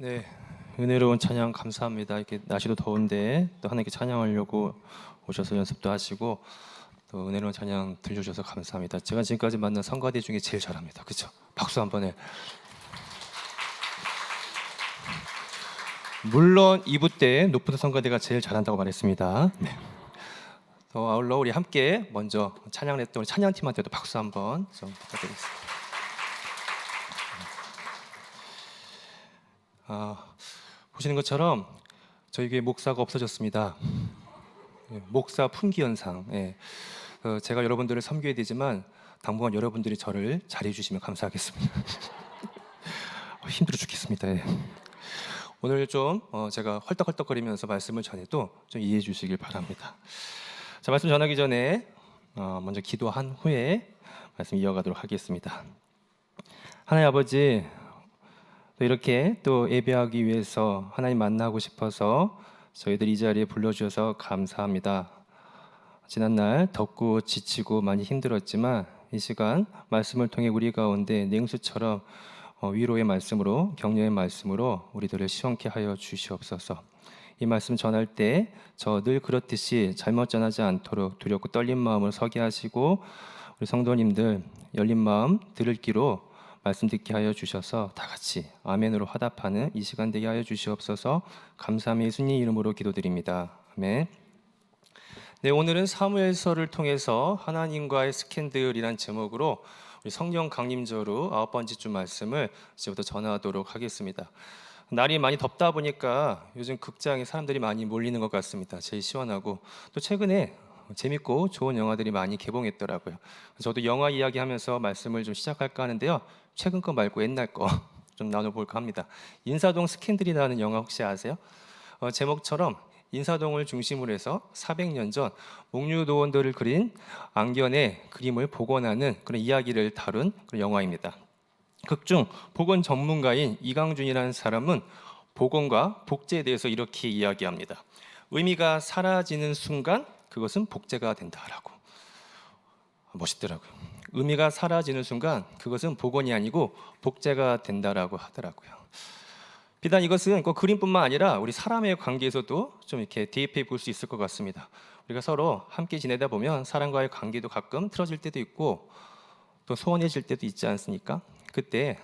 네, 은혜로운 찬양 감사합니다. 이렇게 날씨도 더운데 또 하나님께 찬양하려고 오셔서 연습도 하시고 또 은혜로운 찬양 들려주셔서 감사합니다. 제가 지금까지 만난 성가대 중에 제일 잘합니다. 그렇죠? 박수 한번 해. 물론 2부 때 높은 성가대가 제일 잘한다고 말했습니다. 네. 또 아울러 우리 함께 먼저 찬양을 했던 우리 찬양팀한테도 박수 한번 좀 부탁드리겠습니다. 보시는 것처럼 저희 교회 목사가 없어졌습니다. 목사 품귀 현상. 제가 여러분들을 섬겨야 되지만 당분간 여러분들이 저를 잘해 주시면 감사하겠습니다. 힘들어 죽겠습니다. 오늘 좀 제가 헐떡헐떡거리면서 말씀을 전해도 좀 이해해 주시길 바랍니다. 자, 말씀 전하기 전에 먼저 기도한 후에 말씀 이어가도록 하겠습니다. 하나님 아버지, 또 이렇게 또 예배하기 위해서 하나님 만나고 싶어서 저희들 이 자리에 불러주셔서 감사합니다. 지난날 덥고 지치고 많이 힘들었지만 이 시간 말씀을 통해 우리 가운데 냉수처럼 위로의 말씀으로 격려의 말씀으로 우리들을 시원케 하여 주시옵소서. 이 말씀 전할 때 저 늘 그렇듯이 잘못 전하지 않도록 두렵고 떨린 마음으로 서게 하시고 우리 성도님들 열린 마음 들을 귀로 말씀 듣게 하여 주셔서 다 같이 아멘으로 화답하는 이 시간 되게 하여 주시옵소서. 감사함의 예수님 이름으로 기도드립니다. 아멘. 네, 오늘은 사무엘서를 통해서 하나님과의 스캔들이란 제목으로 우리 성령 강림절후 9번째 주 말씀을 이제부터 전하도록 하겠습니다. 날이 많이 덥다 보니까 요즘 극장에 사람들이 많이 몰리는 것 같습니다. 제일 시원하고 또 최근에 재밌고 좋은 영화들이 많이 개봉했더라고요. 저도 영화 이야기하면서 말씀을 좀 시작할까 하는데요. 최근 거 말고 옛날 거 좀 나눠볼까 합니다. 인사동 스캔들이라는 영화 혹시 아세요? 제목처럼 인사동을 중심으로 해서 400년 전 목류도원들을 그린 앙견의 그림을 복원하는 그런 이야기를 다룬 그런 영화입니다. 극중 복원 전문가인 이강준이라는 사람은 복원과 복제에 대해서 이렇게 이야기합니다. 의미가 사라지는 순간 그것은 복제가 된다라고. 멋있더라고요. 의미가 사라지는 순간 그것은 복원이 아니고 복제가 된다라고 하더라고요. 비단 이것은 그 그림뿐만 아니라 우리 사람의 관계에서도 좀 이렇게 대입해 볼 수 있을 것 같습니다. 우리가 서로 함께 지내다 보면 사람과의 관계도 가끔 틀어질 때도 있고 또 소원해질 때도 있지 않습니까? 그때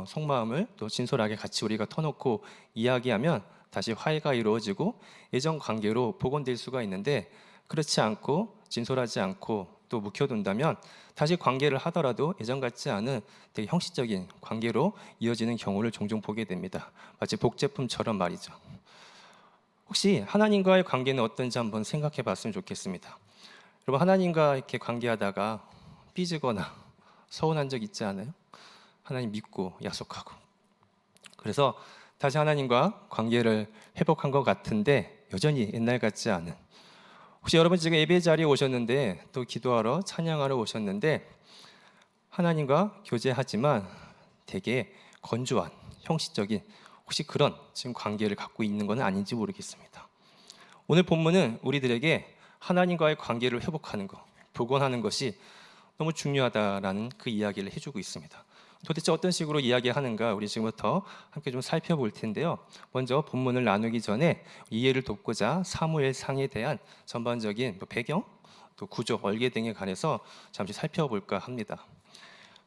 속마음을 또 진솔하게 같이 우리가 터놓고 이야기하면 다시 화해가 이루어지고 예전 관계로 복원될 수가 있는데 그렇지 않고 진솔하지 않고 또 묵혀둔다면 다시 관계를 하더라도 예전 같지 않은 되게 형식적인 관계로 이어지는 경우를 종종 보게 됩니다. 마치 복제품처럼 말이죠. 혹시 하나님과의 관계는 어떤지 한번 생각해 봤으면 좋겠습니다. 여러분, 하나님과 이렇게 관계하다가 삐지거나 서운한 적 있지 않아요? 하나님 믿고 약속하고 그래서 다시 하나님과 관계를 회복한 것 같은데 여전히 옛날 같지 않은, 혹시 여러분 지금 예배 자리에 오셨는데 또 기도하러 찬양하러 오셨는데 하나님과 교제하지만 되게 건조한 형식적인 혹시 그런 지금 관계를 갖고 있는 건 아닌지 모르겠습니다. 오늘 본문은 우리들에게 하나님과의 관계를 회복하는 것, 복원하는 것이 너무 중요하다라는 그 이야기를 해주고 있습니다. 도대체 어떤 식으로 이야기하는가 우리 지금부터 함께 좀 살펴볼 텐데요. 먼저 본문을 나누기 전에 이해를 돕고자 사무엘상에 대한 전반적인 배경, 또 구조, 얼개 등에 관해서 잠시 살펴볼까 합니다.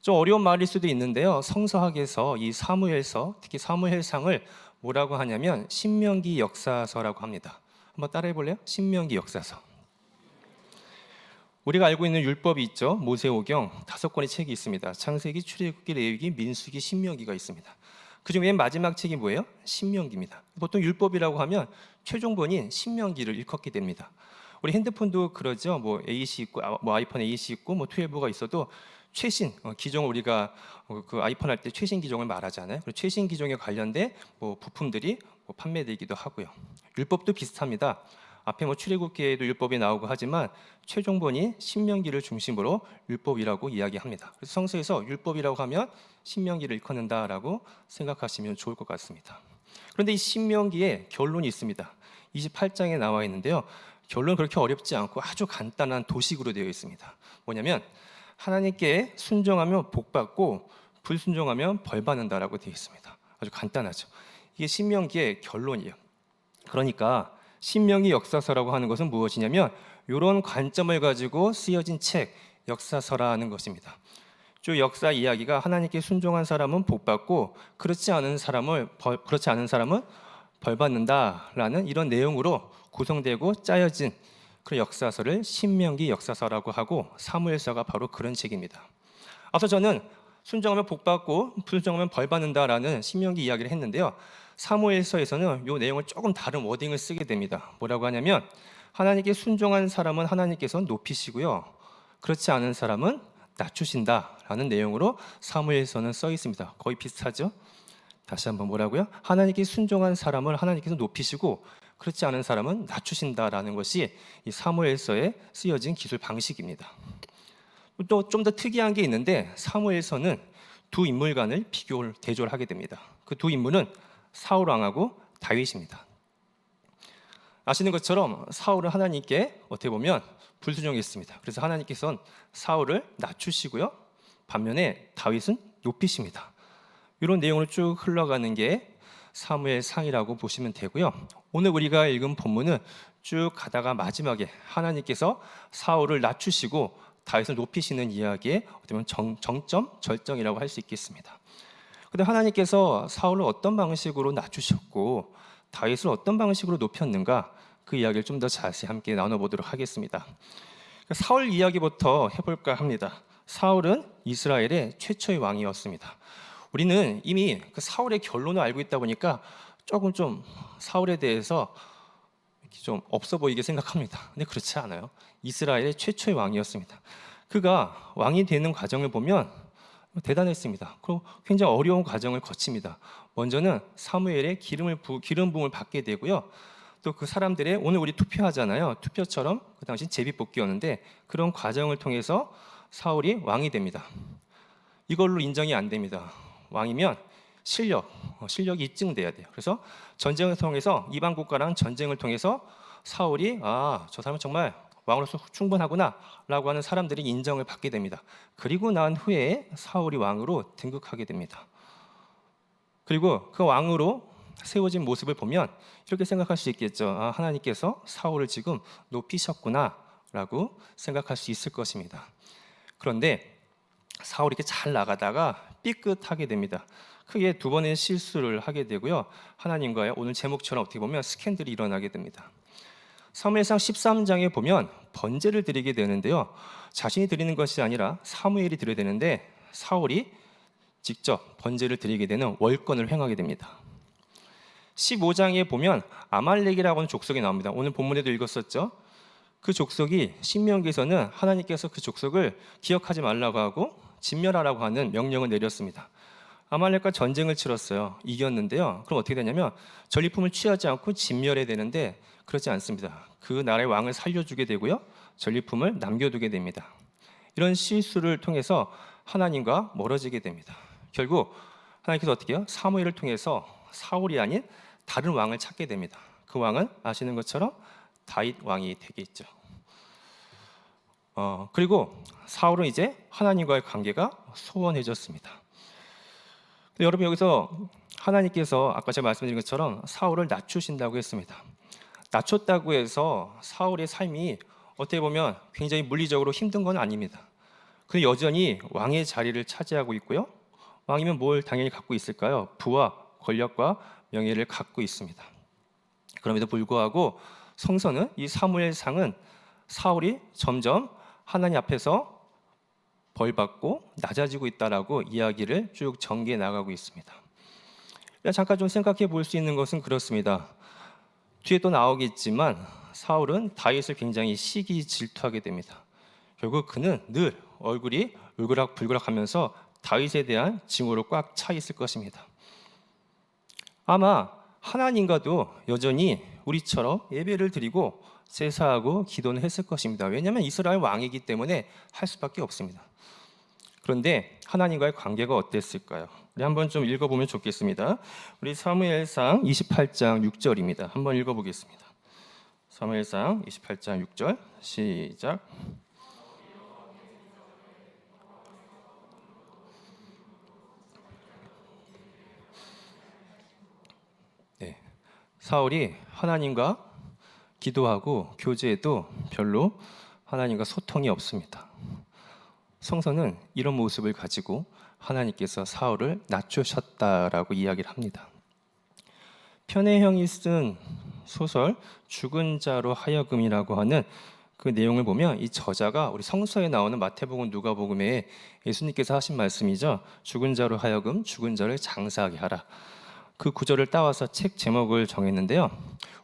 좀 어려운 말일 수도 있는데요. 성서학에서 이 사무엘서, 특히 사무엘상을 뭐라고 하냐면 신명기 역사서라고 합니다. 한번 따라해 볼래요? 신명기 역사서. 우리가 알고 있는 율법이 있죠. 모세오경 5권의 책이 있습니다. 창세기, 출애굽기, 레위기, 민수기, 신명기가 있습니다. 그중 맨 마지막 책이 뭐예요? 신명기입니다. 보통 율법이라고 하면 최종본인 신명기를 일컫게 됩니다. 우리 핸드폰도 그러죠. 뭐 AC 있고, 뭐 아이폰 AC 있고, 뭐 12가 있어도 최신 기종을 우리가 그 아이폰 할 때 최신 기종을 말하잖아요. 그리고 최신 기종에 관련된 뭐 부품들이 뭐 판매되기도 하고요. 율법도 비슷합니다. 앞에 뭐 출애굽기에도 율법이 나오고 하지만 최종본이 신명기를 중심으로 율법이라고 이야기합니다. 그래서 성서에서 율법이라고 하면 신명기를 일컫는다라고 생각하시면 좋을 것 같습니다. 그런데 이 신명기에 결론이 있습니다. 28장에 나와 있는데요. 결론은 그렇게 어렵지 않고 아주 간단한 도식으로 되어 있습니다. 뭐냐면 하나님께 순종하면 복 받고 불순종하면 벌 받는다라고 되어 있습니다. 아주 간단하죠. 이게 신명기의 결론이에요. 그러니까 신명기 역사서라고 하는 것은 무엇이냐면 이런 관점을 가지고 쓰여진 책, 역사서라는 것입니다. 쭉 역사 이야기가 하나님께 순종한 사람은 복받고 그렇지 않은 사람은 벌받는다라는 이런 내용으로 구성되고 짜여진 그 역사서를 신명기 역사서라고 하고, 사무엘서가 바로 그런 책입니다. 앞서 저는 순종하면 복받고 불순종하면 벌받는다라는 신명기 이야기를 했는데요. 사무엘서에서는 이 내용을 조금 다른 워딩을 쓰게 됩니다. 뭐라고 하냐면 하나님께 순종한 사람은 하나님께서 높이시고요, 그렇지 않은 사람은 낮추신다라는 내용으로 사무엘서는 써 있습니다. 거의 비슷하죠? 다시 한번 뭐라고요? 하나님께 순종한 사람을 하나님께서 높이시고 그렇지 않은 사람은 낮추신다라는 것이 이 사무엘서에 쓰여진 기술 방식입니다. 또 좀 더 특이한 게 있는데 사무엘서는 두 인물 간을 대조를 하게 됩니다. 그 두 인물은 사울 왕하고 다윗입니다. 아시는 것처럼 사울은 하나님께 어떻게 보면 불순종했습니다. 그래서 하나님께서는 사울을 낮추시고요, 반면에 다윗은 높이십니다. 이런 내용으로 쭉 흘러가는 게 사무엘상이라고 보시면 되고요. 오늘 우리가 읽은 본문은 쭉 가다가 마지막에 하나님께서 사울을 낮추시고 다윗을 높이시는 이야기의 어떻게 보면 정점, 절정이라고 할 수 있겠습니다. 그런데 하나님께서 사울을 어떤 방식으로 낮추셨고 다윗을 어떤 방식으로 높였는가, 그 이야기를 좀 더 자세히 함께 나눠보도록 하겠습니다. 사울 이야기부터 해볼까 합니다. 사울은 이스라엘의 최초의 왕이었습니다. 우리는 이미 그 사울의 결론을 알고 있다 보니까 조금 좀 사울에 대해서 좀 없어 보이게 생각합니다. 근데 그렇지 않아요. 이스라엘의 최초의 왕이었습니다. 그가 왕이 되는 과정을 보면 대단했습니다. 그리고 굉장히 어려운 과정을 거칩니다. 먼저는 사무엘의 기름 부음을 받게 되고요. 또 그 사람들의, 오늘 우리 투표하잖아요. 투표처럼 그 당시 제비뽑기였는데 그런 과정을 통해서 사울이 왕이 됩니다. 이걸로 인정이 안 됩니다. 왕이면 실력이 입증돼야 돼요. 그래서 전쟁을 통해서, 이방 국가랑 전쟁을 통해서 사울이 저 사람은 정말 왕으로서 충분하구나 라고 하는 사람들이 인정을 받게 됩니다. 그리고 난 후에 사울이 왕으로 등극하게 됩니다. 그리고 그 왕으로 세워진 모습을 보면 이렇게 생각할 수 있겠죠. 하나님께서 사울을 지금 높이셨구나 라고 생각할 수 있을 것입니다. 그런데 사울이 이렇게 잘 나가다가 삐끗하게 됩니다. 크게 두 번의 실수를 하게 되고요, 하나님과의 오늘 제목처럼 어떻게 보면 스캔들이 일어나게 됩니다. 사무엘상 13장에 보면 번제를 드리게 되는데요, 자신이 드리는 것이 아니라 사무엘이 드려야 되는데 사울이 직접 번제를 드리게 되는 월권을 행하게 됩니다. 15장에 보면 아말렉이라고 하는 족속이 나옵니다. 오늘 본문에도 읽었었죠. 그 족속이 신명기에서는 하나님께서 그 족속을 기억하지 말라고 하고 진멸하라고 하는 명령을 내렸습니다. 아말렉과 전쟁을 치렀어요. 이겼는데요. 그럼 어떻게 되냐면 전리품을 취하지 않고 진멸해야 되는데 그렇지 않습니다. 그 나라의 왕을 살려주게 되고요, 전리품을 남겨두게 됩니다. 이런 실수를 통해서 하나님과 멀어지게 됩니다. 결국 하나님께서 어떻게 해요? 사무엘을 통해서 사울이 아닌 다른 왕을 찾게 됩니다. 그 왕은 아시는 것처럼 다윗 왕이 되겠죠. 그리고 사울은 이제 하나님과의 관계가 소원해졌습니다. 여러분, 여기서 하나님께서 아까 제가 말씀드린 것처럼 사울을 낮추신다고 했습니다. 낮췄다고 해서 사울의 삶이 어떻게 보면 굉장히 물리적으로 힘든 건 아닙니다. 그는 여전히 왕의 자리를 차지하고 있고요, 왕이면 뭘 당연히 갖고 있을까요? 부와 권력과 명예를 갖고 있습니다. 그럼에도 불구하고 성서는, 이 사무엘상은 사울이 점점 하나님 앞에서 벌받고 낮아지고 있다라고 이야기를 쭉 전개해 나가고 있습니다. 잠깐 좀 생각해 볼 수 있는 것은 그렇습니다. 뒤에 또 나오겠지만 사울은 다윗을 굉장히 시기 질투하게 됩니다. 결국 그는 늘 얼굴이 울그락불그락하면서 다윗에 대한 증오로 꽉 차 있을 것입니다. 아마 하나님과도 여전히 우리처럼 예배를 드리고 제사하고 기도는 했을 것입니다. 왜냐하면 이스라엘 왕이기 때문에 할 수밖에 없습니다. 그런데 하나님과의 관계가 어땠을까요? 우리 한번 좀 읽어보면 좋겠습니다. 우리 사무엘상 28장 6절입니다. 한번 읽어보겠습니다. 사무엘상 28장 6절 시작. 사울이 하나님과 기도하고 교제해도 별로 하나님과 소통이 없습니다. 성서는 이런 모습을 가지고 하나님께서 사울을 낮추셨다라고 이야기를 합니다. 편혜형이 쓴 소설 죽은 자로 하여금이라고 하는 그 내용을 보면 이 저자가 우리 성서에 나오는 마태복음, 누가복음에 예수님께서 하신 말씀이죠. 죽은 자로 하여금 죽은 자를 장사하게 하라. 그 구절을 따와서 책 제목을 정했는데요.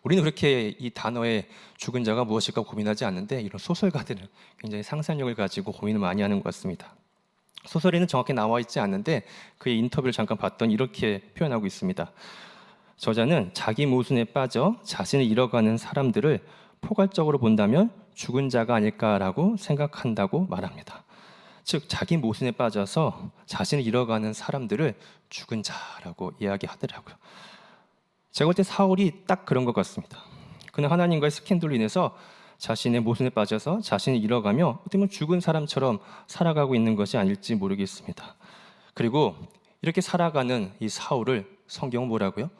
우리는 그렇게 이 단어의 죽은 자가 무엇일까 고민하지 않는데 이런 소설가들은 굉장히 상상력을 가지고 고민을 많이 하는 것 같습니다. 소설에는 정확히 나와 있지 않는데 그의 인터뷰를 잠깐 봤더니 이렇게 표현하고 있습니다. 저자는 자기 모순에 빠져 자신을 잃어가는 사람들을 포괄적으로 본다면 죽은 자가 아닐까라고 생각한다고 말합니다. 즉 자기 모순에 빠져서 자신을 잃어가는 사람들을 죽은 자라고 이야기하더라고요. 제가 볼 때 사울이 딱 그런 것 같습니다. 그는 하나님과의 스캔들로 인해서 자신의 모순에 빠져서 자신을 잃어가며 어떻게 보면 죽은 사람처럼 살아가고 있는 것이 아닐지 모르겠습니다. 그리고 이렇게 살아가는 이 사울을 성경은 뭐라고요?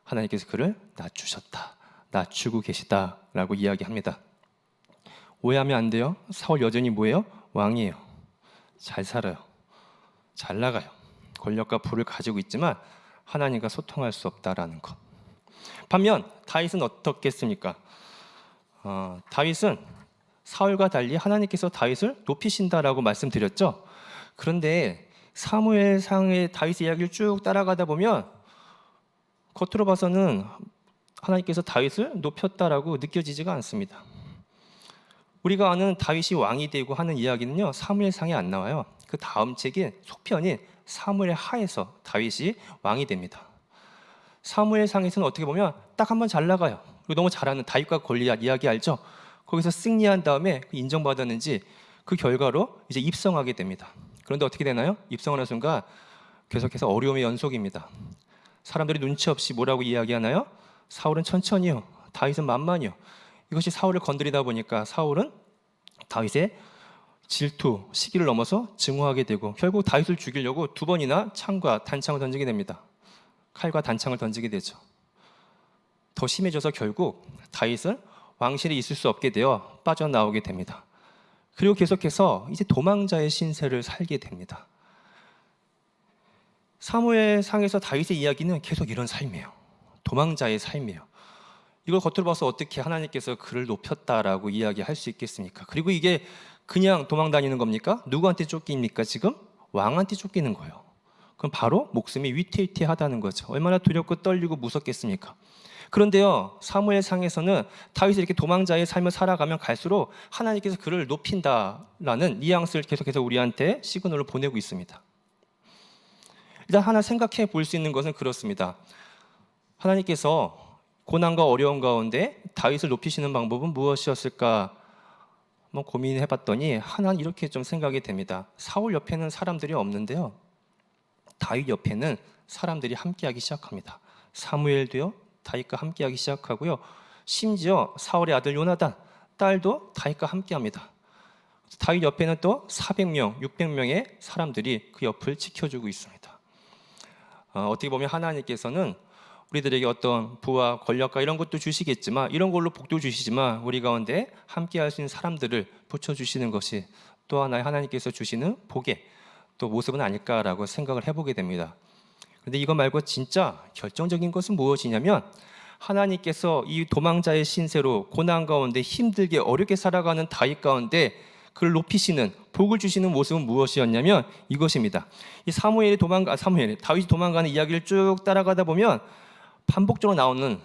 하나님께서 그를 낮추셨다, 낮추고 계시다라고 이야기합니다. 오해하면 안 돼요. 사울 여전히 뭐예요? 왕이에요. 잘 살아요. 잘 나가요. 권력과 부를 가지고 있지만 하나님과 소통할 수 없다라는 것. 반면 다윗은 어떻겠습니까? 다윗은 사울과 달리 하나님께서 다윗을 높이신다라고 말씀드렸죠. 그런데 사무엘상의 다윗의 이야기를 쭉 따라가다 보면 겉으로 봐서는 하나님께서 다윗을 높였다라고 느껴지지가 않습니다. 우리가 아는 다윗이 왕이 되고 하는 이야기는요, 사무엘상에 안 나와요. 그 다음 책인 속편인 사무엘 하에서 다윗이 왕이 됩니다. 사무엘상에서는 어떻게 보면 딱 한 번 잘 나가요. 그리고 너무 잘하는 다윗과 골리앗 이야기 알죠? 거기서 승리한 다음에 인정받았는지 그 결과로 이제 입성하게 됩니다. 그런데 어떻게 되나요? 입성하는 순간 계속해서 어려움의 연속입니다. 사람들이 눈치 없이 뭐라고 이야기하나요? 사울은 천천히요, 다윗은 만만히요. 이것이 사울을 건드리다 보니까 사울은 다윗의 질투, 시기를 넘어서 증오하게 되고 결국 다윗을 죽이려고 2번이나 창과 단창을 던지게 됩니다. 칼과 단창을 던지게 되죠. 더 심해져서 결국 다윗은 왕실에 있을 수 없게 되어 빠져나오게 됩니다. 그리고 계속해서 이제 도망자의 신세를 살게 됩니다. 사무엘상에서 다윗의 이야기는 계속 이런 삶이에요. 도망자의 삶이에요. 이걸 겉으로 봐서 어떻게 하나님께서 그를 높였다라고 이야기할 수 있겠습니까? 그리고 이게 그냥 도망 다니는 겁니까? 누구한테 쫓깁니까? 지금 왕한테 쫓기는 거예요. 그럼 바로 목숨이 위태위태하다는 거죠. 얼마나 두렵고 떨리고 무섭겠습니까? 그런데요, 사무엘상에서는 다윗이 이렇게 도망자의 삶을 살아가면 갈수록 하나님께서 그를 높인다라는 뉘앙스를 계속해서 우리한테 시그널을 보내고 있습니다. 일단 하나 생각해 볼 수 있는 것은 그렇습니다. 하나님께서 고난과 어려움 가운데 다윗을 높이시는 방법은 무엇이었을까? 한번 고민해 봤더니 하나는 이렇게 좀 생각이 됩니다. 사울 옆에는 사람들이 없는데요, 다윗 옆에는 사람들이 함께하기 시작합니다. 사무엘도요, 다윗과 함께하기 시작하고요, 심지어 사울의 아들 요나단, 딸도 다윗과 함께합니다. 다윗 옆에는 또 400명, 600명의 사람들이 그 옆을 지켜주고 있습니다. 어떻게 보면 하나님께서는 우리들에게 어떤 부와 권력과 이런 것도 주시겠지만, 이런 걸로 복도 주시지만 우리 가운데 함께할 수 있는 사람들을 붙여주시는 것이 또 하나의 하나님께서 주시는 복의 또 모습은 아닐까라고 생각을 해보게 됩니다. 그런데 이거 말고 진짜 결정적인 것은 무엇이냐면, 하나님께서 이 도망자의 신세로 고난 가운데 힘들게 어렵게 살아가는 다윗 가운데 그를 높이시는, 복을 주시는 모습은 무엇이었냐면 이것입니다. 이 다윗이 도망가는 이야기를 쭉 따라가다 보면 반복적으로 나오는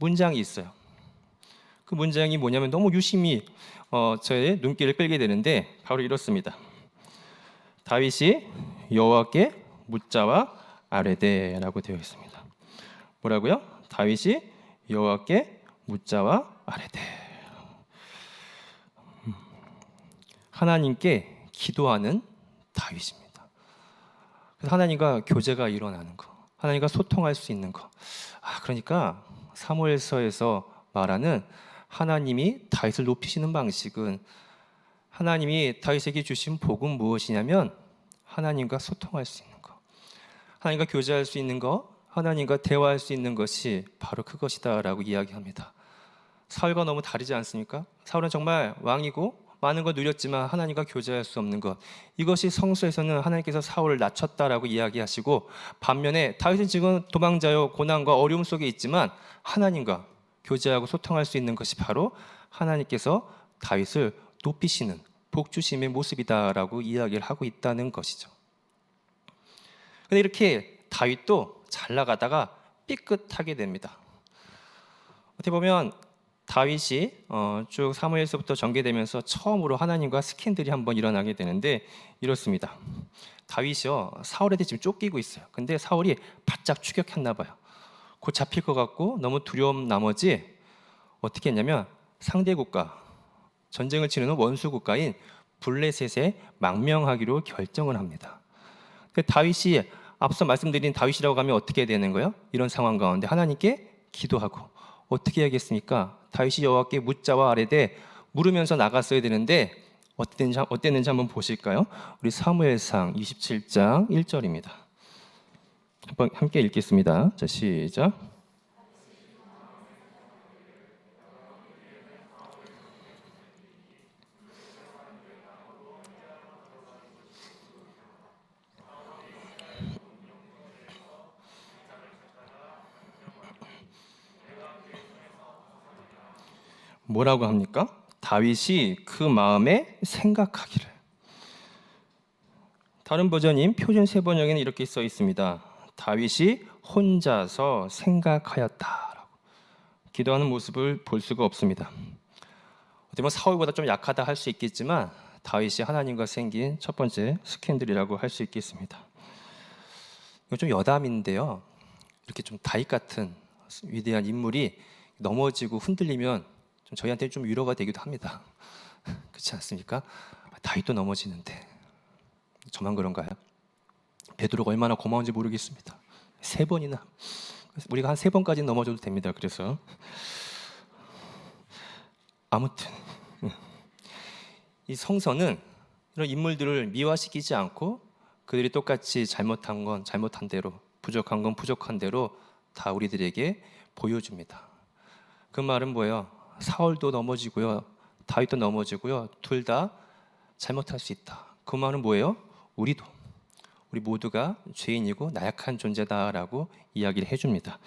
문장이 있어요. 그 문장이 뭐냐면 너무 유심히 저의 눈길을 끌게 되는데 바로 이렇습니다. 다윗이 여호와께 묻자와 아뢰되라고 되어 있습니다. 뭐라고요? 다윗이 여호와께 묻자와 아뢰되. 하나님께 기도하는 다윗입니다. 그래서 하나님과 교제가 일어나는 거, 하나님과 소통할 수 있는 거. 그러니까 사무엘서에서 말하는 하나님이 다윗을 높이시는 방식은, 하나님이 다윗에게 주신 복은 무엇이냐면 하나님과 소통할 수 있는 거, 하나님과 교제할 수 있는 거, 하나님과 대화할 수 있는 것이 바로 그것이다라고 이야기합니다. 사울과 너무 다르지 않습니까? 사울은 정말 왕이고 많은 걸 누렸지만 하나님과 교제할 수 없는 것, 이것이 성서에서는 하나님께서 사울을 낮췄다라고 이야기하시고, 반면에 다윗은 지금 도망자요 고난과 어려움 속에 있지만 하나님과 교제하고 소통할 수 있는 것이 바로 하나님께서 다윗을 높이시는 복주심의 모습이다라고 이야기를 하고 있다는 것이죠. 근데 이렇게 다윗도 잘 나가다가 삐끗하게 됩니다. 어떻게 보면 다윗이 쭉 사무엘서부터 전개되면서 처음으로 하나님과 스캔들이 한번 일어나게 되는데 이렇습니다. 다윗이요, 사울한테 지금 쫓기고 있어요. 근데 사울이 바짝 추격했나 봐요. 곧 잡힐 것 같고 너무 두려움 나머지 어떻게 했냐면 상대 국가, 전쟁을 치르는 원수 국가인 블레셋에 망명하기로 결정을 합니다. 다윗이 앞서 말씀드린 다윗이라고 하면 어떻게 되는 거예요? 이런 상황 가운데 하나님께 기도하고 어떻게 해야겠습니까? 다윗이 여호와께 묻자와 아뢰되 물으면서 나갔어야 되는데 어땠는지 한번 보실까요? 우리 사무엘상 27장 1절입니다. 한번 함께 읽겠습니다. 자, 시작. 뭐라고 합니까? 다윗이 그 마음에 생각하기를. 다른 버전인 표준 세 번역에는 이렇게 써 있습니다. 다윗이 혼자서 생각하였다라고. 기도하는 모습을 볼 수가 없습니다. 어떻게 보면 사울보다 좀 약하다 할 수 있겠지만 다윗이 하나님과 생긴 첫 번째 스캔들이라고 할 수 있겠습니다. 이건 좀 여담인데요. 이렇게 좀 다윗 같은 위대한 인물이 넘어지고 흔들리면 저희한테 좀 위로가 되기도 합니다. 그렇지 않습니까? 다윗도 넘어지는데 저만 그런가요? 베드로가 얼마나 고마운지 모르겠습니다. 3번이나. 우리가 한 3번까지 넘어져도 됩니다. 그래서 아무튼 이 성서는 이런 인물들을 미화시키지 않고 그들이 똑같이 잘못한 건 잘못한 대로, 부족한 건 부족한 대로 다 우리들에게 보여줍니다. 그 말은 뭐예요? 사울도 넘어지고요, 다윗도 넘어지고요, 둘 다 잘못할 수 있다. 그 말은 뭐예요? 우리 모두가 죄인이고 나약한 존재다라고 이야기를 해줍니다.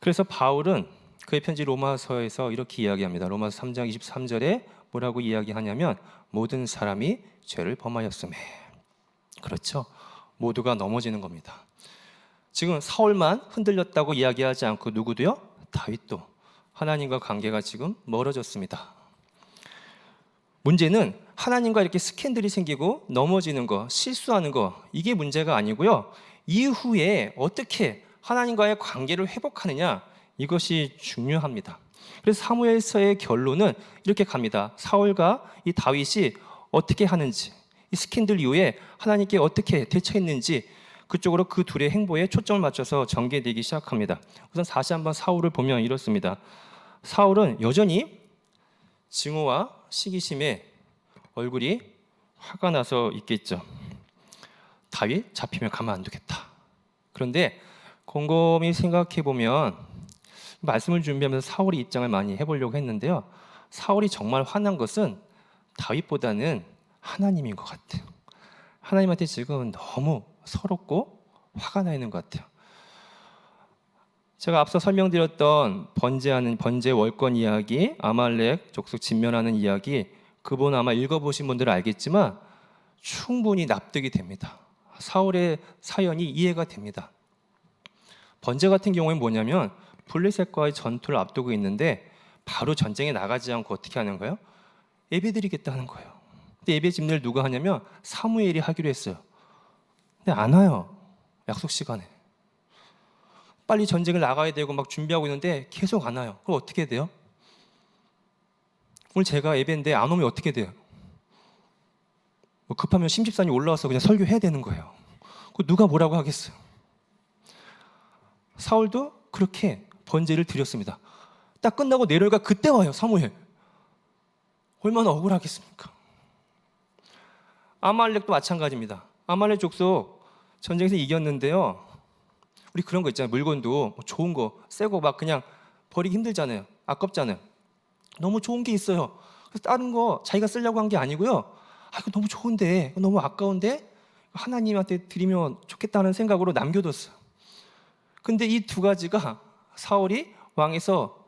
그래서 바울은 그의 편지 로마서에서 이렇게 이야기합니다. 로마서 3장 23절에 뭐라고 이야기하냐면 모든 사람이 죄를 범하였음에. 그렇죠? 모두가 넘어지는 겁니다. 지금 사울만 흔들렸다고 이야기하지 않고 누구도요? 다윗도 하나님과 관계가 지금 멀어졌습니다. 문제는 하나님과 이렇게 스캔들이 생기고 넘어지는 거, 실수하는 거, 이게 문제가 아니고요. 이후에 어떻게 하나님과의 관계를 회복하느냐, 이것이 중요합니다. 그래서 사무엘서의 결론은 이렇게 갑니다. 사울과 이 다윗이 어떻게 하는지, 이 스캔들 이후에 하나님께 어떻게 대처했는지 그쪽으로 그 둘의 행보에 초점을 맞춰서 전개되기 시작합니다. 우선 다시 한번 사울을 보면 이렇습니다. 사울은 여전히 증오와 시기심에 얼굴이 화가 나서 있겠죠. 다윗 잡히면 가만 안 두겠다. 그런데 곰곰이 생각해 보면 말씀을 준비하면서 사울의 입장을 많이 해보려고 했는데요. 사울이 정말 화난 것은 다윗보다는 하나님인 것 같아요. 하나님한테 지금 너무 서럽고 화가 나 있는 것 같아요. 제가 앞서 설명드렸던 번제 월권 이야기, 아말렉 족속 진멸하는 이야기, 그분 아마 읽어보신 분들은 알겠지만 충분히 납득이 됩니다. 사울의 사연이 이해가 됩니다. 번제 같은 경우는 뭐냐면 블레셋과의 전투를 앞두고 있는데 바로 전쟁에 나가지 않고 어떻게 하는 거예요? 예배드리겠다는 거예요. 근데 예배 집례를 누가 하냐면 사무엘이 하기로 했어요. 근데 안 와요. 약속 시간에. 빨리 전쟁을 나가야 되고 막 준비하고 있는데 계속 안 와요. 그럼 어떻게 돼요? 오늘 제가 예배인데 안 오면 어떻게 돼요? 뭐 급하면 심집사님 올라와서 그냥 설교해야 되는 거예요. 누가 뭐라고 하겠어요? 사울도 그렇게 번제를 드렸습니다. 딱 끝나고 내려가 그때 와요. 사무엘. 얼마나 억울하겠습니까? 아말렉도 마찬가지입니다. 아말렉 족속 전쟁에서 이겼는데요. 우리 그런 거 있잖아요. 물건도 뭐 좋은 거, 새 거 막 그냥 버리기 힘들잖아요. 아깝잖아요. 너무 좋은 게 있어요. 그래서 다른 거 자기가 쓰려고 한 게 아니고요. 이거 너무 좋은데, 이거 너무 아까운데 하나님한테 드리면 좋겠다는 생각으로 남겨뒀어요. 근데 이 두 가지가 사울이 왕에서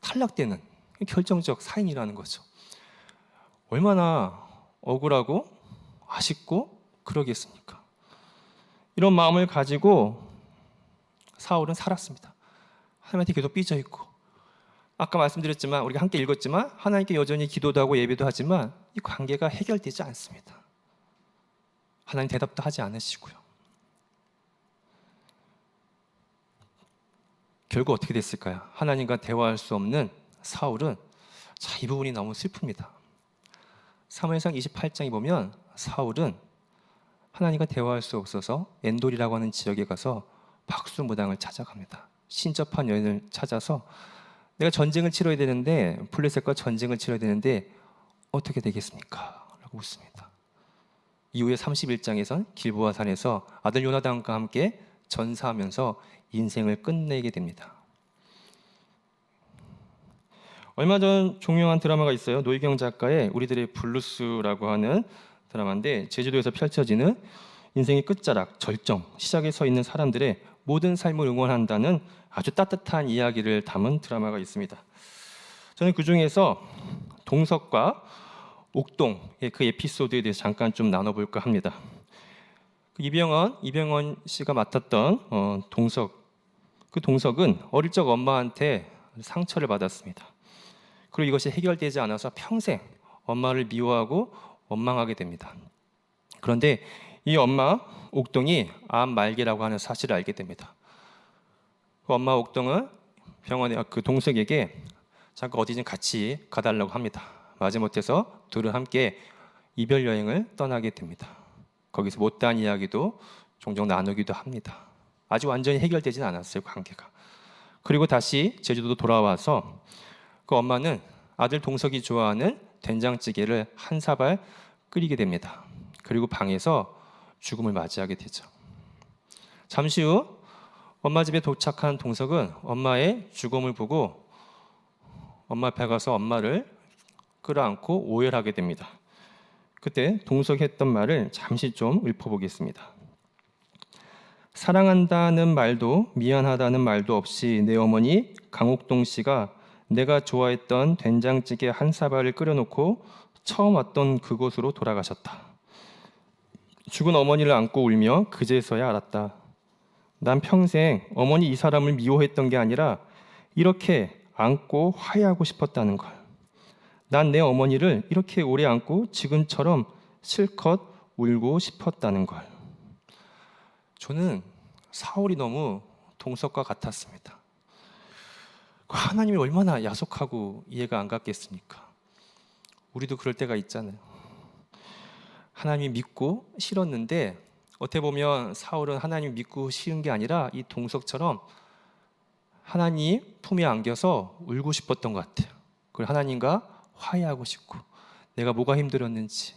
탈락되는 결정적 사인이라는 거죠. 얼마나 억울하고 아쉽고 그러겠습니까? 이런 마음을 가지고 사울은 살았습니다. 하나님한테 계속 삐져 있고, 아까 말씀드렸지만 우리가 함께 읽었지만 하나님께 여전히 기도도 하고 예배도 하지만 이 관계가 해결되지 않습니다. 하나님 대답도 하지 않으시고요. 결국 어떻게 됐을까요? 하나님과 대화할 수 없는 사울은 이 부분이 너무 슬픕니다. 사무엘상 28장에 보면 사울은 하나님과 대화할 수 없어서 엔돌이라고 하는 지역에 가서 박수무당을 찾아갑니다. 신접한 여인을 찾아서 내가 전쟁을 치러야 되는데, 블레셋과 전쟁을 치러야 되는데 어떻게 되겠습니까? 라고 묻습니다. 이후에 31장에선 길보아 산에서 아들 요나단과 함께 전사하면서 인생을 끝내게 됩니다. 얼마 전 종영한 드라마가 있어요. 노희경 작가의 우리들의 블루스라고 하는 드라마인데, 제주도에서 펼쳐지는 인생의 끝자락, 절정, 시작에 서 있는 사람들의 모든 삶을 응원한다는 아주 따뜻한 이야기를 담은 드라마가 있습니다. 저는 그 중에서 동석과 옥동의 그 에피소드에 대해서 잠깐 좀 나눠볼까 합니다. 이병헌 씨가 맡았던 동석, 그 동석은 어릴 적 엄마한테 상처를 받았습니다. 그리고 이것이 해결되지 않아서 평생 엄마를 미워하고 원망하게 됩니다. 그런데 이 엄마 옥동이 암 말기라고 하는 사실을 알게 됩니다. 그 엄마 옥동은 병원에 그 동석에게 잠깐 어디 좀 같이 가달라고 합니다. 마지못해서 둘은 함께 이별 여행을 떠나게 됩니다. 거기서 못다한 이야기도 종종 나누기도 합니다. 아직 완전히 해결되지는 않았어요, 관계가. 그리고 다시 제주도 돌아와서 그 엄마는 아들 동석이 좋아하는 된장찌개를 한 사발 끓이게 됩니다. 그리고 방에서 죽음을 맞이하게 되죠. 잠시 후 엄마 집에 도착한 동석은 엄마의 죽음을 보고 엄마 앞에 가서 엄마를 끌어안고 오열하게 됩니다. 그때 동석이 했던 말을 잠시 좀 읊어보겠습니다. 사랑한다는 말도 미안하다는 말도 없이 내 어머니 강옥동 씨가 내가 좋아했던 된장찌개 한 사발을 끓여놓고 처음 왔던 그곳으로 돌아가셨다. 죽은 어머니를 안고 울며 그제서야 알았다. 난 평생 어머니 이 사람을 미워했던 게 아니라 이렇게 안고 화해하고 싶었다는 걸. 난 내 어머니를 이렇게 오래 안고 지금처럼 실컷 울고 싶었다는 걸. 저는 사울이 너무 동석과 같았습니다. 하나님이 얼마나 야속하고 이해가 안 갔겠습니까? 우리도 그럴 때가 있잖아요. 하나님 믿고 싫었는데 어떻게 보면 사울은 하나님 믿고 싫은 게 아니라 이 동석처럼 하나님 품에 안겨서 울고 싶었던 것 같아요. 그리고 하나님과 화해하고 싶고 내가 뭐가 힘들었는지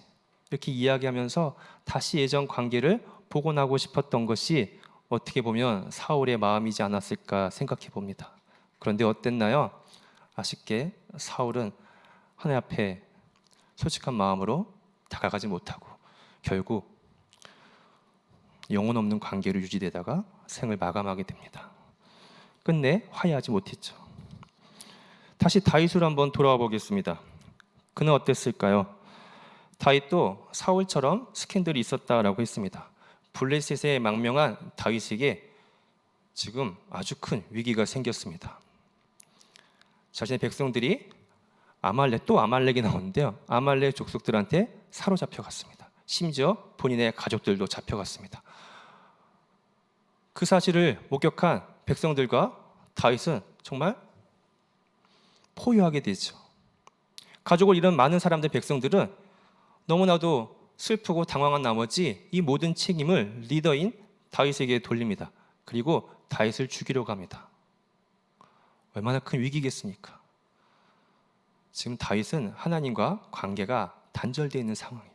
이렇게 이야기하면서 다시 예전 관계를 복원하고 싶었던 것이 어떻게 보면 사울의 마음이지 않았을까 생각해 봅니다. 그런데 어땠나요? 아쉽게 사울은 하나님 앞에 솔직한 마음으로 다가가지 못하고 결국 영혼 없는 관계로 유지되다가 생을 마감하게 됩니다. 끝내 화해하지 못했죠. 다시 다윗으로 한번 돌아와 보겠습니다. 그는 어땠을까요? 다윗도 사울처럼 스캔들이 있었다라고 했습니다. 블레셋의 망명한 다윗에게 지금 아주 큰 위기가 생겼습니다. 자신의 백성들이 또 아말렉이 나오는데요. 아말렉 족속들한테 사로잡혀 갔습니다. 심지어 본인의 가족들도 잡혀갔습니다. 그 사실을 목격한 백성들과 다윗은 정말 포효하게 되죠. 가족을 잃은 많은 사람들, 백성들은 너무나도 슬프고 당황한 나머지 이 모든 책임을 리더인 다윗에게 돌립니다. 그리고 다윗을 죽이려고 합니다. 얼마나 큰 위기겠습니까? 지금 다윗은 하나님과 관계가 단절되어 있는 상황이에요.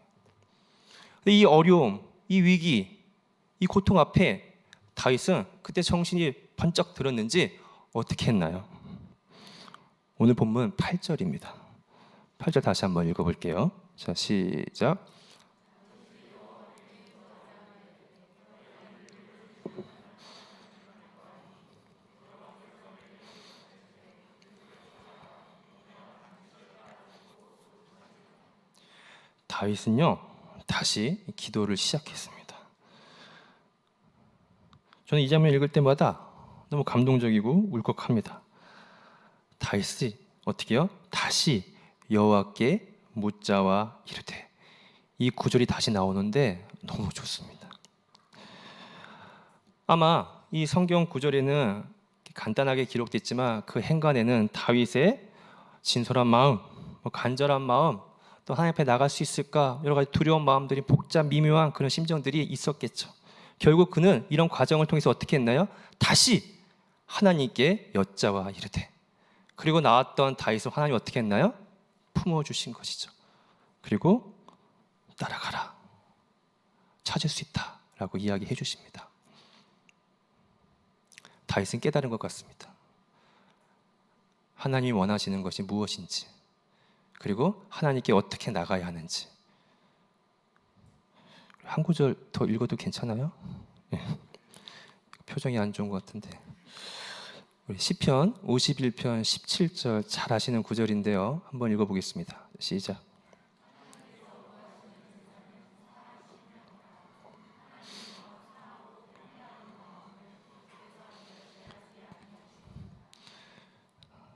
이 어려움, 이 위기, 이 고통 앞에 다윗은 그때 정신이 번쩍 들었는지 어떻게 했나요? 오늘 본문 8절입니다. 8절 다시 한번 읽어볼게요. 자, 시작. 다윗은요, 다시 기도를 시작했습니다. 저는 이 장면 읽을 때마다 너무 감동적이고 울컥합니다. 다윗이 어떻게요? 다시 여호와께 묻자와 이르되, 이 구절이 다시 나오는데 너무 좋습니다. 아마 이 성경 구절에는 간단하게 기록됐지만 그 행간에는 다윗의 진솔한 마음, 간절한 마음, 또 하나님 앞에 나갈 수 있을까 여러 가지 두려운 마음들이 복잡 미묘한 그런 심정들이 있었겠죠. 결국 그는 이런 과정을 통해서 어떻게 했나요? 다시 하나님께 여짜와 이르되, 그리고 나왔던 다윗을 하나님 어떻게 했나요? 품어주신 것이죠. 그리고 따라가라, 찾을 수 있다 라고 이야기해 주십니다. 다윗은 깨달은 것 같습니다. 하나님이 원하시는 것이 무엇인지, 그리고 하나님께 어떻게 나가야 하는지. 한 구절 더 읽어도 괜찮아요? 네. 표정이 안 좋은 것 같은데. 우리 시편 51편 17절 잘 아시는 구절인데요. 한번 읽어보겠습니다. 시작.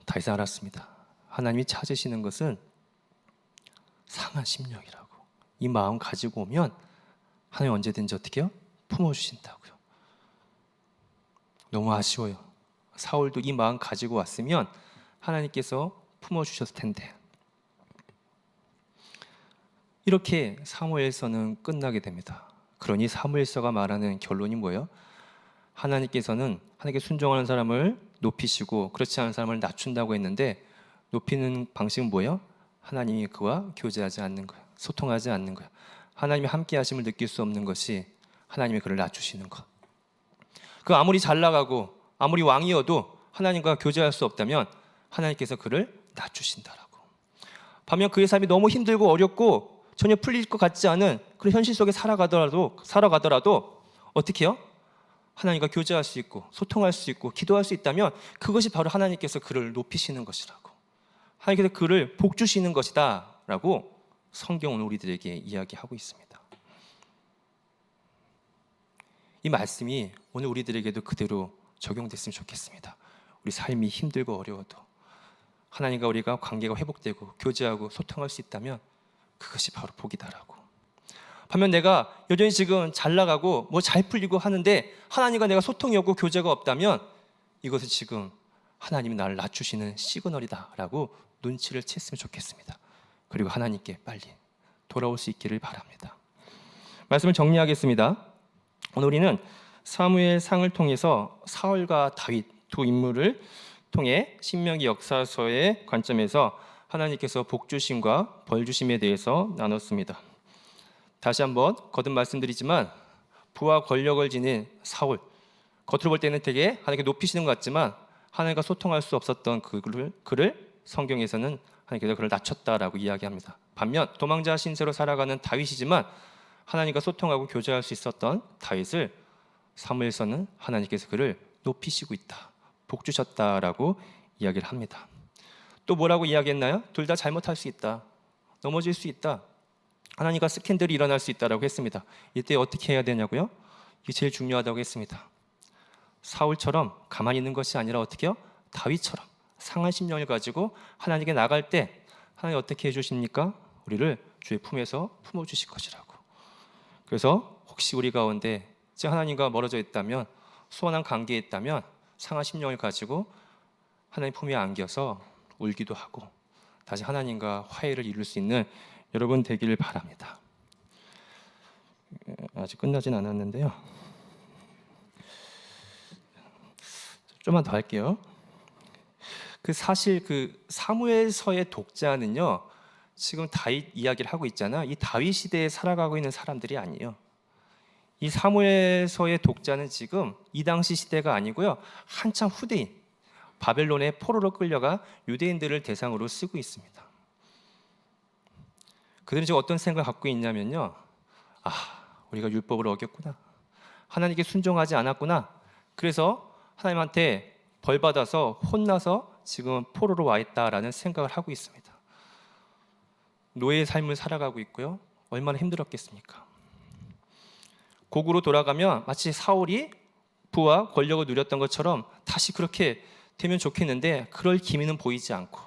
다윗은 알았습니다. 하나님이 찾으시는 것은 상한 심령이라고. 이 마음 가지고 오면 하나님 언제든지 어떻게 해요? 품어주신다고요. 너무 아쉬워요. 사울도 이 마음 가지고 왔으면 하나님께서 품어주셨을 텐데. 이렇게 사무엘서는 끝나게 됩니다. 그러니 사무엘서가 말하는 결론이 뭐예요? 하나님께서는 하나님께 순종하는 사람을 높이시고 그렇지 않은 사람을 낮춘다고 했는데, 높이는 방식은 뭐예요? 하나님이 그와 교제하지 않는 거예요. 소통하지 않는 거예요. 하나님의 함께 하심을 느낄 수 없는 것이 하나님이 그를 낮추시는 것. 그 아무리 잘 나가고 아무리 왕이어도 하나님과 교제할 수 없다면 하나님께서 그를 낮추신다라고. 반면 그의 삶이 너무 힘들고 어렵고 전혀 풀릴 것 같지 않은 그런 현실 속에 살아가더라도 어떻게 해요? 하나님과 교제할 수 있고 소통할 수 있고 기도할 수 있다면 그것이 바로 하나님께서 그를 높이시는 것이라고, 하나님께서 그를 복주시는 것이다 라고 성경은 우리들에게 이야기하고 있습니다. 이 말씀이 오늘 우리들에게도 그대로 적용됐으면 좋겠습니다. 우리 삶이 힘들고 어려워도 하나님과 우리가 관계가 회복되고 교제하고 소통할 수 있다면 그것이 바로 복이다라고. 반면 내가 여전히 지금 잘 나가고 뭐 잘 풀리고 하는데 하나님과 내가 소통이 없고 교제가 없다면 이것은 지금 하나님이 나를 낮추시는 시그널이다라고 눈치를 챘으면 좋겠습니다. 그리고 하나님께 빨리 돌아올 수 있기를 바랍니다. 말씀을 정리하겠습니다. 오늘 우리는 사무엘상을 통해서 사울과 다윗 두 인물을 통해 신명기 역사서의 관점에서 하나님께서 복주심과 벌주심에 대해서 나눴습니다. 다시 한번 거듭 말씀드리지만 부와 권력을 지닌 사울, 겉으로 볼 때는 되게 하나님께 높이시는 것 같지만 하나님과 소통할 수 없었던 그를 성경에서는 하나님께서 그를 낮췄다라고 이야기합니다. 반면 도망자 신세로 살아가는 다윗이지만 하나님과 소통하고 교제할 수 있었던 다윗을 사무엘서는 하나님께서 그를 높이시고 있다, 복주셨다라고 이야기를 합니다. 또 뭐라고 이야기했나요? 둘 다 잘못할 수 있다, 넘어질 수 있다, 하나님과 스캔들이 일어날 수 있다라고 했습니다. 이때 어떻게 해야 되냐고요? 이게 제일 중요하다고 했습니다. 사울처럼 가만히 있는 것이 아니라 어떻게 해요? 다윗처럼 상한 심령을 가지고 하나님께 나갈 때 하나님 어떻게 해주십니까? 우리를 주의 품에서 품어주실 것이라고. 그래서 혹시 우리 가운데 하나님과 멀어져 있다면, 소원한 관계에 있다면 상한 심령을 가지고 하나님 품에 안겨서 울기도 하고 다시 하나님과 화해를 이룰 수 있는 여러분 되기를 바랍니다. 아직 끝나진 않았는데요. 좀만 더 할게요. 사실 사무엘서의 독자는요, 지금 다윗 이야기를 하고 있잖아. 이 다윗 시대에 살아가고 있는 사람들이 아니에요. 이 사무엘서의 독자는 지금 이 당시 시대가 아니고요, 한참 후대인 바벨론의 포로로 끌려가 유대인들을 대상으로 쓰고 있습니다. 그들은 지금 어떤 생각을 갖고 있냐면요, 우리가 율법을 어겼구나, 하나님께 순종하지 않았구나, 그래서 하나님한테 벌 받아서 혼나서 지금 포로로 와 있다라는 생각을 하고 있습니다. 노예의 삶을 살아가고 있고요, 얼마나 힘들었겠습니까? 고구로 돌아가면 마치 사울이 부와 권력을 누렸던 것처럼 다시 그렇게 되면 좋겠는데, 그럴 기미는 보이지 않고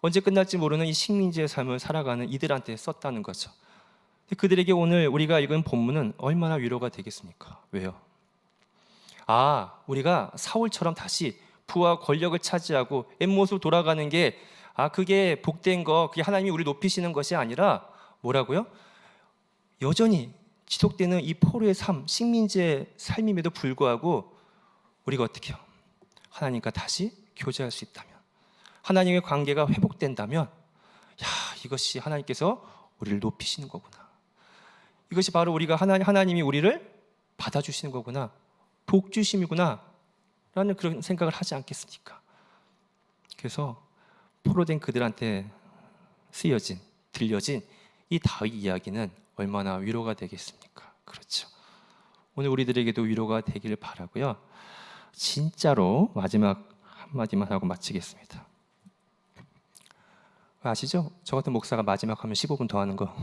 언제 끝날지 모르는 이 식민지의 삶을 살아가는 이들한테 썼다는 거죠. 그들에게 오늘 우리가 읽은 본문은 얼마나 위로가 되겠습니까? 왜요? 우리가 사울처럼 다시 부와 권력을 차지하고 옛모습 돌아가는 게 그게 복된 거, 그게 하나님이 우리를 높이시는 것이 아니라 뭐라고요? 여전히 지속되는 이 포로의 삶, 식민지의 삶임에도 불구하고 우리가 어떻게 해요? 하나님과 다시 교제할 수 있다면, 하나님의 관계가 회복된다면, 이것이 하나님께서 우리를 높이시는 거구나, 이것이 바로 우리가 하나님이 우리를 받아주시는 거구나, 복주심이구나 라는 그런 생각을 하지 않겠습니까? 그래서 포로된 그들한테 들려진 이 다윗 이야기는 얼마나 위로가 되겠습니까? 그렇죠. 오늘 우리들에게도 위로가 되기를 바라고요. 진짜로 마지막 한마디만 하고 마치겠습니다. 아시죠? 저 같은 목사가 마지막 하면 15분 더 하는 거.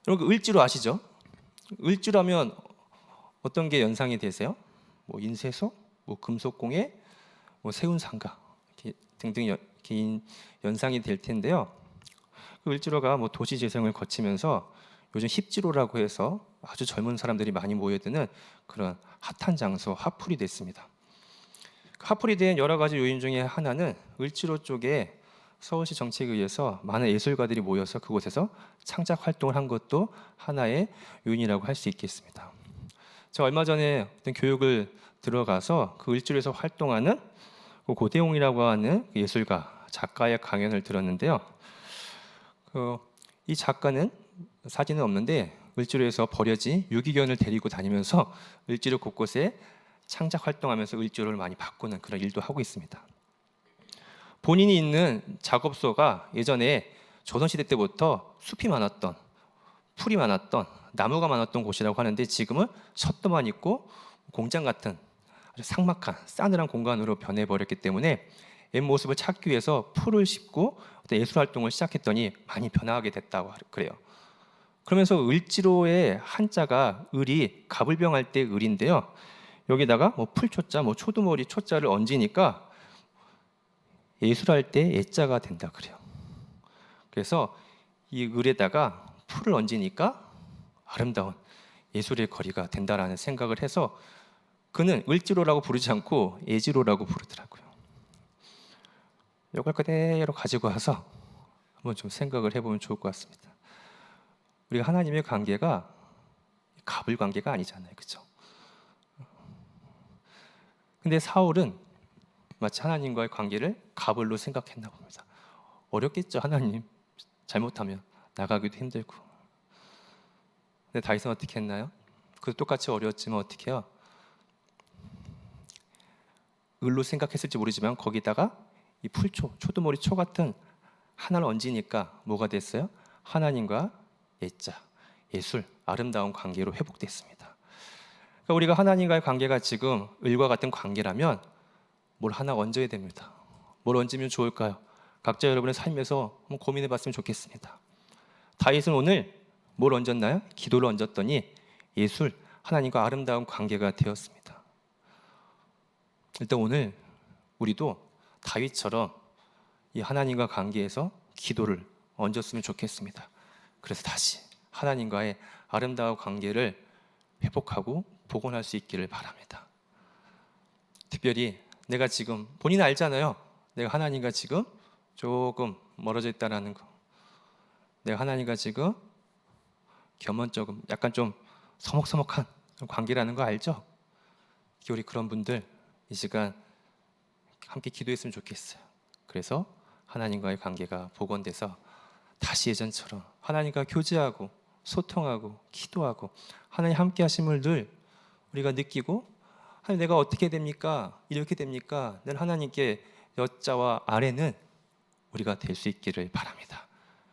여러분, 을지로 아시죠? 을지로하면 어떤 게 연상이 되세요? 인쇄소, 금속공예, 세운상가 등등 이렇게 연상이 될 텐데요. 그 을지로가 도시 재생을 거치면서 요즘 힙지로라고 해서 아주 젊은 사람들이 많이 모여드는 그런 핫한 장소, 핫플이 됐습니다. 핫플이 된 여러 가지 요인 중에 하나는 을지로 쪽에 서울시 정책에 의해서 많은 예술가들이 모여서 그곳에서 창작 활동을 한 것도 하나의 요인이라고 할 수 있겠습니다. 제가 얼마 전에 어떤 교육을 들어가서 그 을지로에서 활동하는 고대용이라고 하는 예술가, 작가의 강연을 들었는데요. 이 작가는 사진은 없는데 을지로에서 버려진 유기견을 데리고 다니면서 을지로 곳곳에 창작 활동하면서 을지로를 많이 바꾸는 그런 일도 하고 있습니다. 본인이 있는 작업소가 예전에 조선시대 때부터 숲이 많았던, 풀이 많았던, 나무가 많았던 곳이라고 하는데 지금은 셔터만 있고 공장 같은 아주 삭막한 싸늘한 공간으로 변해버렸기 때문에 옛 모습을 찾기 위해서 풀을 심고 어떤 예술 활동을 시작했더니 많이 변화하게 됐다고 그래요. 그러면서 을지로의 한자가 을이 가불병할 때 을인데요. 여기다가 풀초자, 초두머리 초자를 얹으니까 예술할 때 예자가 된다 그래요. 그래서 이 을에다가 풀을 얹으니까 아름다운 예술의 거리가 된다라는 생각을 해서 그는 을지로라고 부르지 않고 예지로라고 부르더라고요. 이걸 그대로 가지고 와서 한번 좀 생각을 해보면 좋을 것 같습니다. 우리가 하나님의 관계가 갑을 관계가 아니잖아요, 그렇죠? 근데 사울은 마치 하나님과의 관계를 갑을로 생각했나 봅니다. 어렵겠죠, 하나님. 잘못하면 나가기도 힘들고. 근데 다윗은 어떻게 했나요? 그도 똑같이 어려웠지만 어떻게 해요? 을로 생각했을지 모르지만 거기다가 이 풀초, 초두머리 초 같은 하나를 얹으니까 뭐가 됐어요? 하나님과 예자, 예술, 아름다운 관계로 회복됐습니다. 그러니까 우리가 하나님과의 관계가 지금 을과 같은 관계라면 뭘 하나 얹어야 됩니다. 뭘 얹으면 좋을까요? 각자 여러분의 삶에서 한번 고민해 봤으면 좋겠습니다. 다윗은 오늘 뭘 얹었나요? 기도를 얹었더니 예술, 하나님과 아름다운 관계가 되었습니다. 일단 오늘 우리도 다윗처럼 이 하나님과 관계에서 기도를 얹었으면 좋겠습니다. 그래서 다시 하나님과의 아름다운 관계를 회복하고 복원할 수 있기를 바랍니다. 특별히 내가 지금 본인 알잖아요. 내가 하나님과 지금 조금 멀어져 있다는 거. 내가 하나님과 지금 겸언적인 약간 좀 서먹서먹한 관계라는 거 알죠? 우리 그런 분들 이 시간 함께 기도했으면 좋겠어요. 그래서 하나님과의 관계가 복원돼서 다시 예전처럼 하나님과 교제하고 소통하고 기도하고 하나님 함께 하심을 늘 우리가 느끼고, 하나님 내가 어떻게 됩니까? 이렇게 됩니까? 늘 하나님께 여자와 아래는 우리가 될 수 있기를 바랍니다.